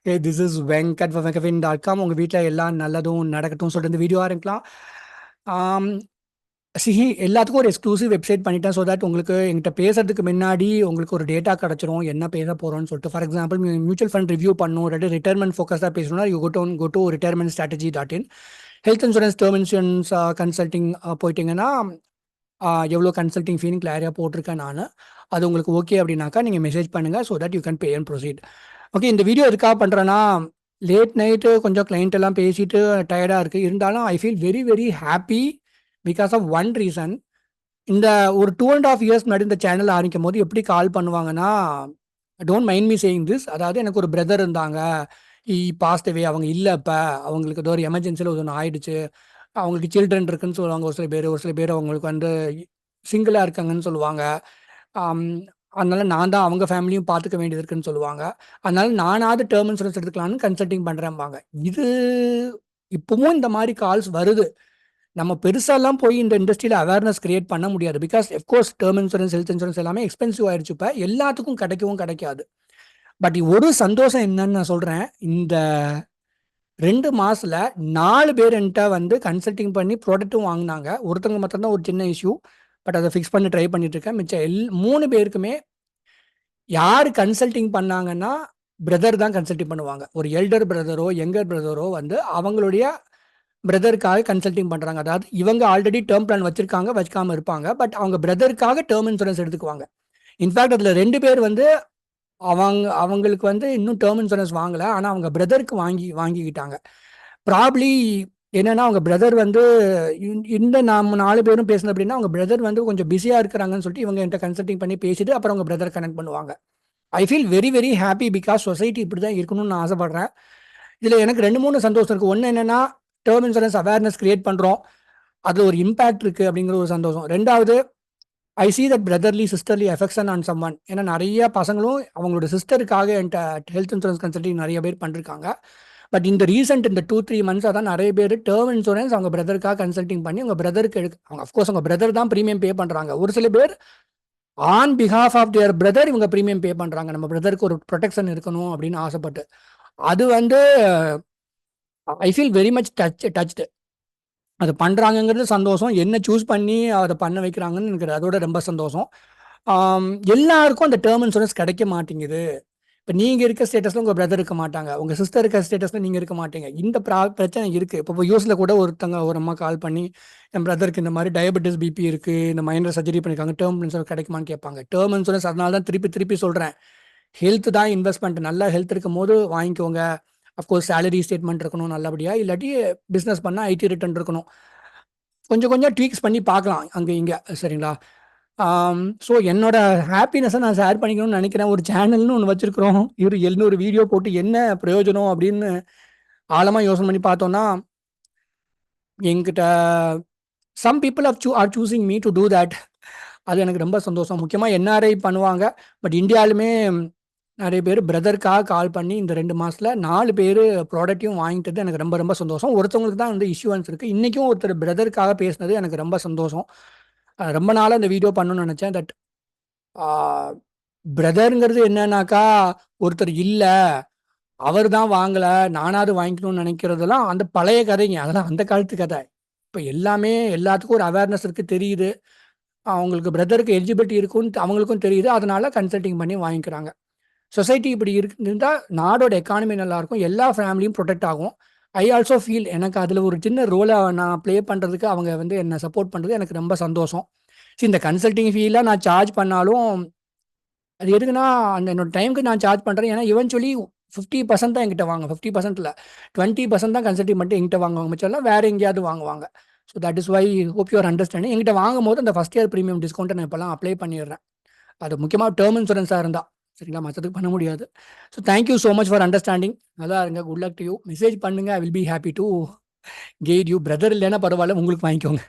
Hey, this is Venkat for venkatfin.com. உங்கள் வீட்டில் எல்லாம் நல்லதும் நடக்கட்டும் சொல்லிட்டு இந்த வீடியோ ஆரம்பிக்கலாம். ஆம், சி எல்லாத்துக்கும் ஒரு எக்ஸ்க்ளூசிவ் வெப்சைட் பண்ணிட்டேன். ஸோ தட் உங்களுக்கு என்கிட்ட பேசுறதுக்கு முன்னாடி உங்களுக்கு ஒரு டேட்டா கிடச்சிரும் என்ன பேச போகிறோம்னு சொல்லிட்டு. For example mutual fund review பண்ணணும், இல்லாட்டி ரிட்டையர்மெண்ட் ஃபோக்கஸாக பேசணும்னா you go to retirement strategy dot in. Health insurance term insurance consulting போயிட்டீங்கன்னா எவ்வளோ கன்சல்ட்டிங் ஃபீன்னு கிளியராக போட்டிருக்கேன் நான். அது உங்களுக்கு ஓகே அப்படின்னாக்கா நீங்கள் மெசேஜ் பண்ணுங்கள். So that you can pay and proceed. Okay, இந்த வீடியோ எதுக்காக பண்ணுறேன்னா, லேட் நைட்டு கொஞ்சம் கிளைண்ட் எல்லாம் பேசிட்டு டயர்டாக இருக்குது. இருந்தாலும் I feel very very happy because of one reason. இந்த ஒரு 2.5 years முன்னாடி இந்த சேனல் ஆரம்பிக்கும் போது எப்படி கால் பண்ணுவாங்கன்னா, don't mind me saying this. அதாவது எனக்கு ஒரு பிரதர் இருந்தாங்க, பாஸ்ட் அவே, அவங்க இல்லை இப்போ, அவங்களுக்கு ஏதோ ஒரு எமர்ஜென்சியில் ஒன்று ஆயிடுச்சு, அவங்களுக்கு சில்ட்ரன் இருக்குன்னு சொல்லுவாங்க ஒரு சில பேர் அவங்களுக்கு வந்து சிங்கிளாக இருக்காங்கன்னு சொல்லுவாங்க. அதனால நான் தான் அவங்க ஃபேமிலியும் பார்த்துக்க வேண்டியது இருக்குன்னு சொல்லுவாங்க. அதனால நானாவது டேர்ம் இன்சூரன்ஸ் எடுத்துக்கலாம்னு கன்சல்ட்டிங் பண்ணுறேன்பாங்க. இது இப்பவும் இந்த மாதிரி கால்ஸ் வருது. நம்ம பெருசாலாம் போய் இந்த இண்டஸ்ட்ரியில் அவேர்னஸ் கிரியேட் பண்ண முடியாது. Because of course term insurance, health insurance எல்லாமே எக்ஸ்பென்சிவ் ஆயிடுச்சு. இப்போ எல்லாத்துக்கும் கிடைக்கவும் கிடைக்காது. பட் ஒரு சந்தோஷம் என்னன்னு நான் சொல்கிறேன். இந்த 2 மாசத்துல 4 பேர் என்கிட்ட வந்து கன்சல்ட்டிங் பண்ணி ப்ராடக்ட்டும் வாங்கினாங்க. ஒருத்தவங்க மட்டும்தான் ஒரு சின்ன இஷ்யூ, பட் அதை ஃபிக்ஸ் பண்ணி ட்ரை பண்ணிட்டு இருக்கேன். மிச்சம் 3 பேருக்குமே யார் கன்சல்ட்டிங் பண்ணாங்கன்னா பிரதர் தான் கன்சல்ட்டிங் பண்ணுவாங்க. ஒரு எல்டர் பிரதரோ யங்கர் பிரதரோ வந்து அவங்களுடைய பிரதருக்காக கன்சல்ட்டிங் பண்ணுறாங்க. அதாவது இவங்க ஆல்ரெடி டேர்ம் பிளான் வச்சிருக்காங்க, வச்சுக்காம இருப்பாங்க. பட் அவங்க பிரதருக்காக டேர்ம் இன்சூரன்ஸ் எடுத்துக்குவாங்க. இன்ஃபேக்ட் அதில் 2 பேர் வந்து அவங்களுக்கு வந்து இன்னும் டேர்ம் இன்சூரன்ஸ் வாங்கலை, ஆனால் அவங்க பிரதருக்கு வாங்கிக்கிட்டாங்க. ப்ராப்ளி என்னன்னா அவங்க பிரதர் வந்து இந்த நாம் 4 பேரும் பேசணும் அப்படின்னா அவங்க பிரதர் வந்து கொஞ்சம் பிஸியாக இருக்கிறாங்கன்னு சொல்லிட்டு இவங்க என்கிட்ட கன்சல்ட்டிங் பண்ணி பேசிட்டு அப்புறம் அவங்க பிரதர் கனெக்ட் பண்ணுவாங்க. ஐ feel very very happy because society இப்படி தான் இருக்கணும்னு நான் ஆசைப்படுறேன். இதில் எனக்கு 2-3 சந்தோஷம் இருக்குது. ஒன்று என்னென்னா, டேர்ம் இன்சூரன்ஸ் அவேர்னஸ் கிரியேட் பண்ணுறோம், அதில் ஒரு இம்பேக்ட் இருக்குது அப்படிங்கிற ஒரு சந்தோஷம். 2வது, I see that brotherly sisterly affection on someone. ஏன்னா நிறைய பசங்களும் அவங்களோட சிஸ்டருக்காக என்கிட்ட ஹெல்த் இன்சூரன்ஸ் கன்சல்ட்டிங் நிறைய பேர் பண்ணிருக்காங்க. பட் இந்த ரீசெண்ட் இந்த 2-3 months தான் நிறைய பேர் டேர்ம் இன்சூரன்ஸ் அவங்க பிரதருக்காக கன்சல்ட்டிங் பண்ணி அவங்க பிரதருக்கு அவங்க அஃப்கோர்ஸ் அவங்க பிரதர் தான் ப்ரீமியம் பே பண்ணுறாங்க. ஒரு சில பேர் on behalf of their brother இவங்க ப்ரீமியம் பே பண்ணுறாங்க, நம்ம பிரதருக்கு ஒரு ப்ரொடெக்ஷன் இருக்கணும் அப்படின்னு ஆசைப்பட்டு. அது வந்து ஐ ஃபீல் வெரி மச் டச்டு. அது பண்ணுறாங்கங்கிறது சந்தோஷம். என்ன சூஸ் பண்ணி அதை பண்ண வைக்கிறாங்கன்னு எனக்கு அதோட ரொம்ப சந்தோஷம். எல்லாருக்கும் அந்த டேர்ம் இன்சூரன்ஸ் கிடைக்க மாட்டேங்குது. இப்போ நீங்கள் இருக்க ஸ்டேட்டஸில் உங்கள் பிரதர் இருக்க மாட்டாங்க, உங்கள் சிஸ்டர் இருக்க ஸ்டேட்டஸில் நீங்கள் இருக்க மாட்டீங்க. இந்த பிரச்சனை இருக்குது. இப்போ யூஎஸில் கூட ஒரு அம்மா கால் பண்ணி, என் பிரதருக்கு இந்த மாதிரி டயபெட்டிஸ், பிபி இருக்குது, இந்த மைனர் சர்ஜரி பண்ணியிருக்காங்க, டேர்ம் இன்சூரன்ஸ் கிடைக்குமான்னு கேட்பாங்க. டேர்ம் இன்சூரன்ஸ் அதனால தான் திருப்பி திருப்பி சொல்கிறேன், ஹெல்த் தான் இன்வெஸ்ட்மெண்ட். நல்லா ஹெல்த் இருக்கும் போது வாங்கிக்கோங்க. அஃப்கோர்ஸ் சேலரி ஸ்டேட்மெண்ட் இருக்கணும் நல்லபடியாக, இல்லாட்டி பிஸ்னஸ் பண்ணால் ஐடி ரிட்டர்ன் இருக்கணும். கொஞ்சம் கொஞ்சம் ட்வீக்ஸ் பண்ணி பார்க்கலாம் அங்கே இங்கே, சரிங்களா? ஸோ என்னோட ஹாப்பினஸை நான் ஷேர் பண்ணிக்கணும்னு நினைக்கிறேன். ஒரு சேனல்னு ஒன்று வச்சுருக்கிறோம், 700 வீடியோ போட்டு என்ன பிரயோஜனம் அப்படின்னு ஆழமாக யோசனை பண்ணி பார்த்தோன்னா, என்கிட்ட some people are choosing me to do that. அது எனக்கு ரொம்ப சந்தோஷம். முக்கியமாக என்ஆர்ஐ பண்ணுவாங்க, பட் இந்தியாவிலுமே நிறைய பேர் பிரதருக்காக கால் பண்ணி இந்த 2 மாதத்தில் 4 பேர் ப்ராடக்ட்டையும் வாங்கிட்டது எனக்கு ரொம்ப ரொம்ப சந்தோஷம். ஒருத்தவங்களுக்கு தான் வந்து இஷ்யூவன்ஸ் இருக்குது. இன்றைக்கும் ஒருத்தர் பிரதருக்காக பேசினது எனக்கு ரொம்ப சந்தோஷம். ரொம்ப நாளாக இந்த வீடியோ பண்ணணும்னு நினச்சேன். தட் பிரதருங்கிறது என்னன்னாக்கா, ஒருத்தர் இல்லை அவர் தான் வாங்கலை நானாவது வாங்கிக்கணும்னு நினைக்கிறதெல்லாம் அந்த பழைய கதைங்க, அதெல்லாம் அந்த காலத்து கதை. இப்போ எல்லாமே எல்லாத்துக்கும் ஒரு அவேர்னஸ் இருக்குது, தெரியுது. அவங்களுக்கு பிரதருக்கு எலிஜிபிலிட்டி இருக்குன்னு அவங்களுக்கும் தெரியுது. அதனால கன்சல்ட்டிங் பண்ணி வாங்கிக்கிறாங்க. சொசைட்டி இப்படி இருந்தால் நாடோட எக்கானமி நல்லாயிருக்கும், எல்லா ஃபேமிலியும் ப்ரொடெக்ட் ஆகும். ஐ ஆல்சோ ஃபீல் எனக்கு அதில் ஒரு சின்ன ரோலை நான் ப்ளே பண்ணுறதுக்கு அவங்க வந்து என்னை சப்போர்ட் பண்ணுறது எனக்கு ரொம்ப சந்தோஷம். இந்த கன்சல்ட்டிங் ஃபீலாம் நான் சார்ஜ் பண்ணாலும் அது எதுக்குன்னா, அந்த என்னோட டைமுக்கு நான் சார்ஜ் பண்ணுறேன். ஏன்னா இவென்ச்சுவலி 50% தான் என்கிட்ட வாங்க, 50%ல் 20% தான் கன்சல்ட்டிங் பண்ணிட்டு என்கிட்ட வாங்குவாங்க, மிச்சம்லாம் வேறு எங்கேயாவது வாங்குவாங்க. So that is why hope you are understanding. என்கிட்ட வாங்கும் போது அந்த ஃபஸ்ட் இயர் ப்ரீமியம் டிஸ்கவுண்ட்டை நான் இப்போலாம் அப்ளை பண்ணிடுறேன். அது முக்கியமாக டேர்ம் இன்சூரன்ஸாக இருந்தால், சரிங்களா? மற்றதுக்கு பண்ண முடியாது. So thank you so much for understanding. நல்லா இருங்க. Good luck to you. Message பண்ணுங்கள், I will be happy to guide you. Brother இல்லைன்னா பரவாயில்ல, உங்களுக்கு வாங்கிக்கோங்க.